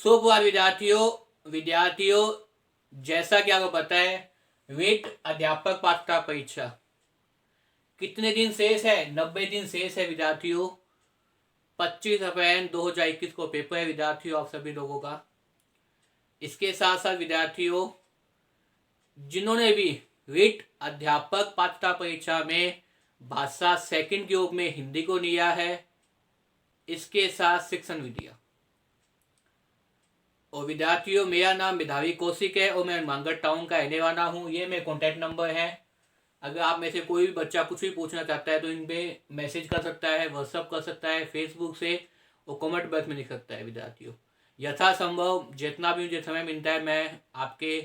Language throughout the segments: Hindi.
सुप्रभात विद्यार्थियों जैसा कि आपको पता है वीट अध्यापक पात्रता परीक्षा कितने दिन शेष है? 90 दिन शेष है विद्यार्थियों। 25 अप्रैल 2021 को पेपर है विद्यार्थियों आप सभी लोगों का। इसके साथ साथ विद्यार्थियों जिन्होंने भी वीट अध्यापक पात्रता परीक्षा में भाषा सेकंड के रूप में हिंदी को लिया है, इसके साथ शिक्षण विद्या। और विद्यार्थियों मेरा नाम मेधावी कौशिक है और मैं मांगड़ टाउन का रहने वाला हूँ। ये मेरे कॉन्टैक्ट नंबर है। अगर आप में से कोई भी बच्चा कुछ भी पूछना चाहता है तो इन पे मैसेज कर सकता है, व्हाट्सअप कर सकता है, फेसबुक से और कमेंट बॉक्स में लिख सकता है। विद्यार्थियों यथासंभव जितना भी मुझे समय मिलता है मैं आपके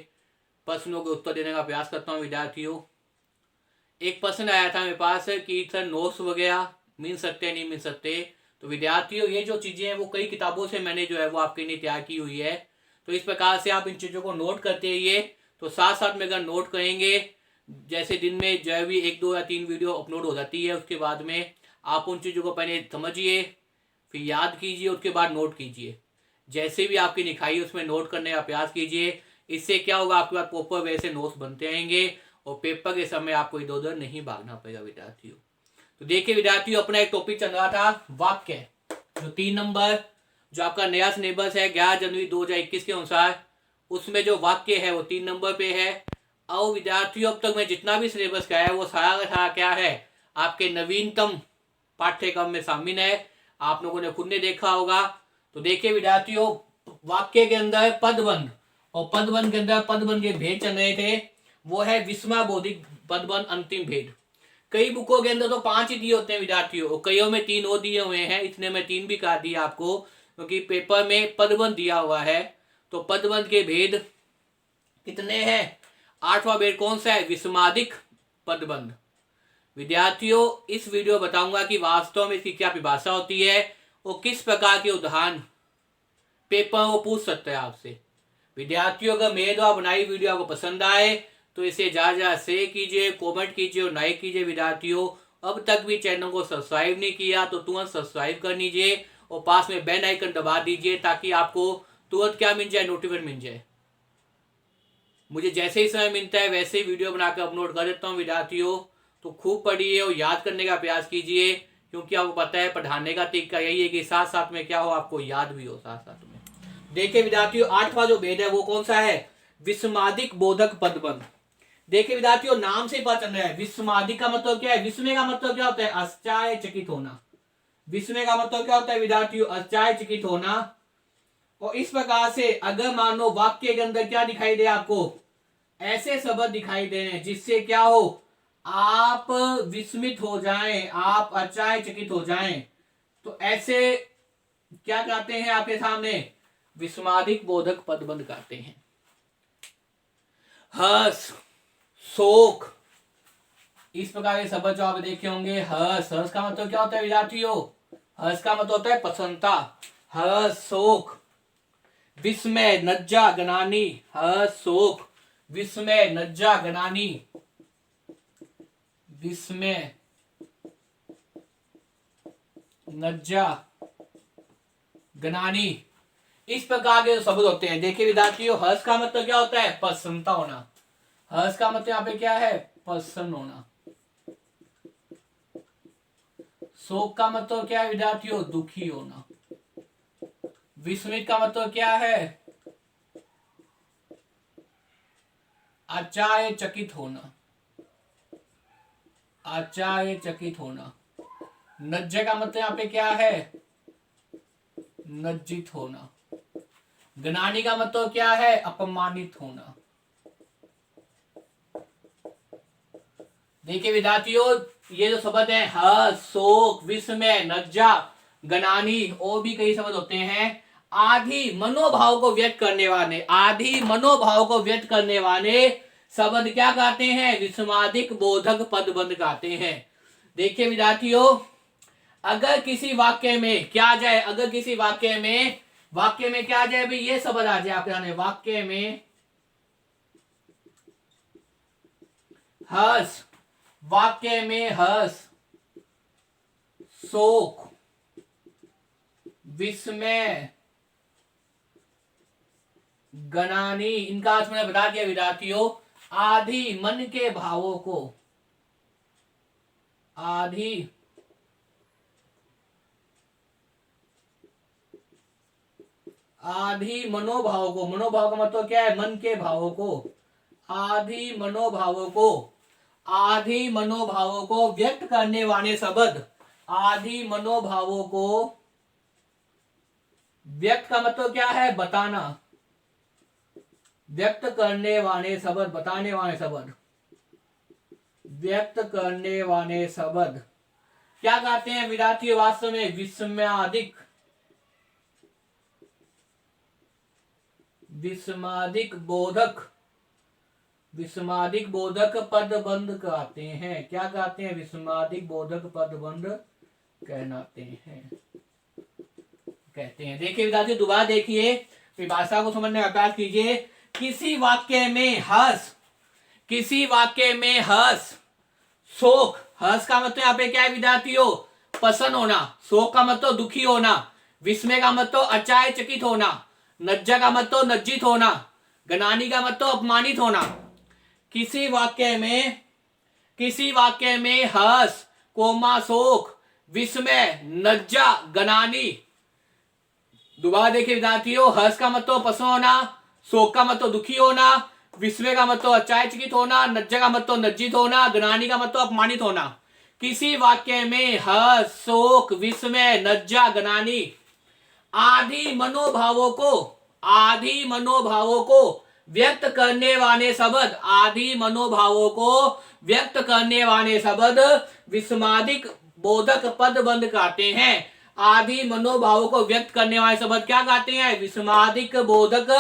प्रश्नों के उत्तर देने का प्रयास करता हूँ। विद्यार्थियों एक प्रश्न आया था मेरे पास कि सर नोट्स वगैरह मिल सकते हैं नहीं मिल सकते। तो विद्यार्थियों ये जो चीज़ें हैं वो कई किताबों से मैंने जो है वो आपके लिए तैयार की हुई है। तो इस प्रकार से आप इन चीज़ों को नोट करते रहिए। तो साथ साथ में अगर नोट करेंगे, जैसे दिन में जो है भी 1, 2 या 3 वीडियो अपलोड हो जाती है, उसके बाद में आप उन चीज़ों को पहले समझिए, फिर याद कीजिए, उसके बाद नोट कीजिए। जैसे भी आपकी लिखाई उसमें नोट करने का प्रयास कीजिए। इससे क्या होगा, आपके पास प्रॉपर वैसे नोट्स बनते रहेंगे और पेपर के समय आपको इधर उधर नहीं भागना पड़ेगा। विद्यार्थियों तो देखिए विद्यार्थियों अपना एक टॉपिक चल रहा था वाक्य, जो 3 नंबर जो आपका नया सिलेबस है 11 जनवरी 2021 के अनुसार, उसमें जो वाक्य है वो 3 नंबर पे है। और विद्यार्थियों अब तक मैं जितना भी सिलेबस का है वो सारा क्या है आपके नवीनतम पाठ्यक्रम में शामिल है। आप लोगों ने खुद ने देखा होगा। तो देखिए विद्यार्थियों वाक्य के अंदर पदबंध और पदबंध के अंदर पदबंध के भेद चल रहे थे। वो है विस्मयाबोधिक पदबंध अंतिम भेद। कई बुकों के अंदर तो 5 ही दिए होते हैं विद्यार्थियों और कईयों में 3 और दिए हुए हैं, इसलिए मैं 3 भी कहा दिया आपको क्योंकि पेपर में पदबंध दिया हुआ है। तो पदबंध के भेद कितने हैं? 8वां भेद कौन सा है? विस्मयादिक पदबंध। विद्यार्थियों इस वीडियो बताऊंगा कि वास्तव में इसकी क्या परिभाषा होती है और किस प्रकार के उदाहरण पेपर वो पूछ सकते हैं आपसे। विद्यार्थियों अगर मेरे द्वारा बनाई वीडियो आपको पसंद आए तो इसे ज्यादा शेयर कीजिए, कमेंट कीजिए और लाइक कीजिए। विद्यार्थियों अब तक भी चैनल को सब्सक्राइब नहीं किया तो तुरंत सब्सक्राइब कर लीजिए और पास में बेल आइकन दबा दीजिए ताकि आपको तुरंत क्या मिल जाए, नोटिफिकेशन मिल जाए। मुझे जैसे ही समय मिलता है वैसे ही वीडियो बनाकर अपलोड कर देता हूँ। विद्यार्थियों तो खूब पढ़िए और याद करने का प्रयास कीजिए क्योंकि आपको पता है पढ़ाने का तरीका यही है कि साथ साथ में क्या हो आपको याद भी हो साथ साथ में। देखिए विद्यार्थियों 8वां जो भेद है वो कौन सा है? विस्मयादिक बोधक पदबंध। देखिए विद्यार्थियों नाम से पता चल रहा है विस्मयादिक का मतलब क्या है? विस्मय का मतलब क्या होता है? आश्चर्यचकित होना। विस्मय का मतलब क्या होता है विद्यार्थियों? आश्चर्यचकित होना। और इस प्रकार से अगर मान लो वाक्य के अंदर क्या दिखाई दे आपको, ऐसे शब्द दिखाई दे रहे जिससे क्या हो आप विस्मित हो जाएं, आप आश्चर्यचकित हो जाएं, तो ऐसे क्या कहते हैं आपके सामने? विस्मयादिक बोधक पदबंध कहते हैं। हर्ष, शोक, इस प्रकार के शब्द जो आप देखे होंगे। हर्ष, हर्ष का मतलब क्या होता है विद्यार्थियों? हर्ष का मतलब होता है प्रसन्नता। हर्ष, शोक, विस्मय, लज्जा, ग्लानि। हर्ष, शोक, विस्मय, लज्जा, ग्लानि। विस्मय, लज्जा, ग्लानि, इस प्रकार के शब्द होते हैं। देखिए विद्यार्थियों हर्ष का मतलब क्या होता है? प्रसन्नता होना। हर्ष का मतलब यहाँ पे क्या है? प्रसन्न होना। शोक का मतलब क्या है विद्यार्थियों? दुखी होना। विस्मित का मतलब क्या है? आश्चर्यचकित होना। आश्चर्यचकित होना। लज्जा का मतलब यहाँ पे क्या है? लज्जित होना। ग्लानि का मतलब क्या है? अपमानित होना। देखिए विद्यार्थियों ये जो शब्द है हर्ष, शोक, विस्मय, लज्जा, ग्लानि और भी कई शब्द होते हैं। आदि मनोभाव को व्यक्त करने वाले, आदि मनोभाव को व्यक्त करने वाले शब्द क्या कहते हैं? विस्मयादिक बोधक पदबंध कहते हैं। देखिए विद्यार्थियों अगर किसी वाक्य में क्या आ जाए, अगर किसी वाक्य में क्या आ जाए भाई, ये शब्द आ जाए आपके सामने वाक्य में हर्ष, वाक्य में हर्ष, शोक, विस्मय, गणानी, इनका अर्थ मैंने बता दिया विद्यार्थियों। आदि मन के भावों को, आदि आदि मनोभाव को, मनोभाव का मतलब क्या है? मन के भावों को। आदि मनोभावों को, आदि मनोभावों को व्यक्त करने वाले शब्द, आदि मनोभावों को व्यक्त का मतलब क्या है? बताना, व्यक्त करने वाले शब्द, बताने वाले शब्द, व्यक्त करने वाले शब्द क्या कहते हैं विद्यार्थियों? वास्तव में विस्मयादिक, विस्मादिक बोधक, विस्मादिक बोधक पदबंध कहते हैं। क्या कहते हैं? विस्मादिक बोधक पदबंध कहलाते हैं, कहते हैं। देखिए विद्यार्थियों दोबारा देखिए, भाषा को समझने का प्रयास कीजिए। किसी वाक्य में हर्ष, किसी वाक्य में हर्ष, शोक, हर्ष का मतलब यहाँ पे क्या है विद्यार्थियों? प्रसन्न होना। शोक का मतलब दुखी होना। विस्मय का मतलब आश्चर्यचकित होना। लज्जा का मतलब लज्जित होना। गनानी का मतलब अपमानित होना। किसी वाक्य में, किसी वाक्य में हर्ष, कोमा शोक, विस्मय, लज्जा, गनानी। दोबारा देखिए विद्यार्थियों, हर्ष का मतलब प्रसन्न होना, शोक का मतलब दुखी होना, विस्मय का मतलब आश्चर्यचकित होना, लज्जा का मतलब लज्जित होना, गनानी का मतलब अपमानित होना। किसी वाक्य में हर्ष, शोक, विस्मय, लज्जा, गनानी आदि मनोभावों को, आदि मनोभावों को व्यक्त करने वाले शब्द, आदि मनोभावों को व्यक्त करने वाले शब्द विस्मादिक बोधक पदबंध कहते हैं। आदि मनोभावों को व्यक्त करने वाले शब्द क्या कहते हैं? विस्मादिक बोधक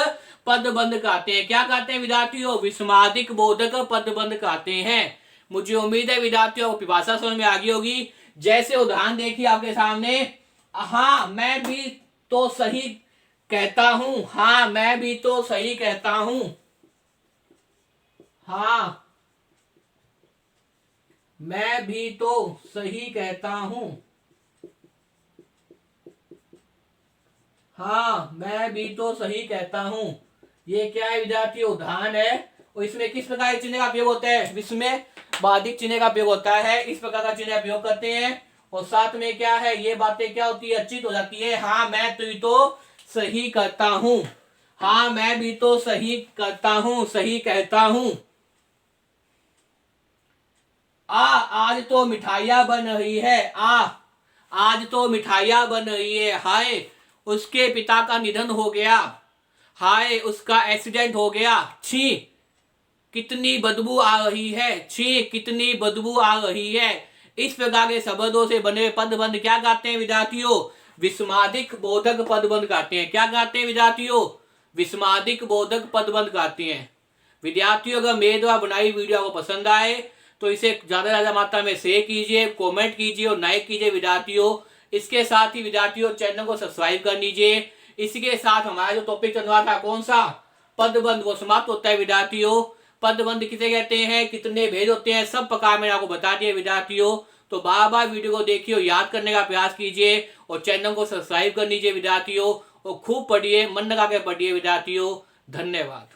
पदबंध कहते हैं। क्या कहते हैं विद्यार्थियों? विस्मादिक बोधक पदबंध कहते हैं। मुझे उम्मीद है विद्यार्थियों को भाषा समझ में आ गई होगी। जैसे उदाहरण देखिए आपके सामने, हाँ मैं भी तो सही कहता हूं, हाँ मैं भी तो सही कहता हूं, हाँ मैं भी तो सही कहता हूं, हाँ मैं भी तो सही कहता हूं। ये क्या है विद्यार्थी? उदाहरण है। और इसमें किस प्रकार के चिन्ह का प्रयोग होता है? विस्मय बाधिक चिन्ह का प्रयोग होता है। इस प्रकार का चिन्ह का प्रयोग करते हैं। और साथ में क्या है, ये बातें क्या होती है? अच्छी हो जाती है। हाँ मैं तो सही करता हूं, हाँ मैं भी तो सही करता हूं, सही कहता हूं। आज तो मिठाइयां बन रही है, आज तो मिठाइयां बन रही है। हाय उसके पिता का निधन हो गया, हाय उसका एक्सीडेंट हो गया। छी कितनी बदबू आ रही है, छी कितनी बदबू आ रही है। इस प्रकार के शब्दों से बने पदबंध क्या कहते हैं विद्यार्थियों? विस्मादिक बोधक पदबंध कहते हैं। क्या कहते हैं विद्यार्थियों? विस्मादिक बोधक पदबंध कहते हैं। विद्यार्थियों अगर मेरे द्वारा बनाई वीडियो आपको पसंद आए तो इसे ज्यादा से ज्यादा मात्रा में शेयर कीजिए, कमेंट कीजिए और लाइक कीजिए विद्यार्थियों। इसके साथ ही विद्यार्थियों चैनल को सब्सक्राइब कर लीजिए। इसी के साथ हमारा जो टॉपिक चल रहा था कौन सा? पदबंध, वो समाप्त होता है विद्यार्थियों। पदबंध किसे कहते हैं, कितने भेद होते हैं, सब प्रकार मैंने आपको बता दिया विद्यार्थियों। तो बार बार वीडियो को देखिए और याद करने का प्रयास कीजिए और चैनल को सब्सक्राइब कर लीजिए विद्यार्थियों। और खूब पढ़िए, मन लगा के पढ़िए विद्यार्थियों। धन्यवाद।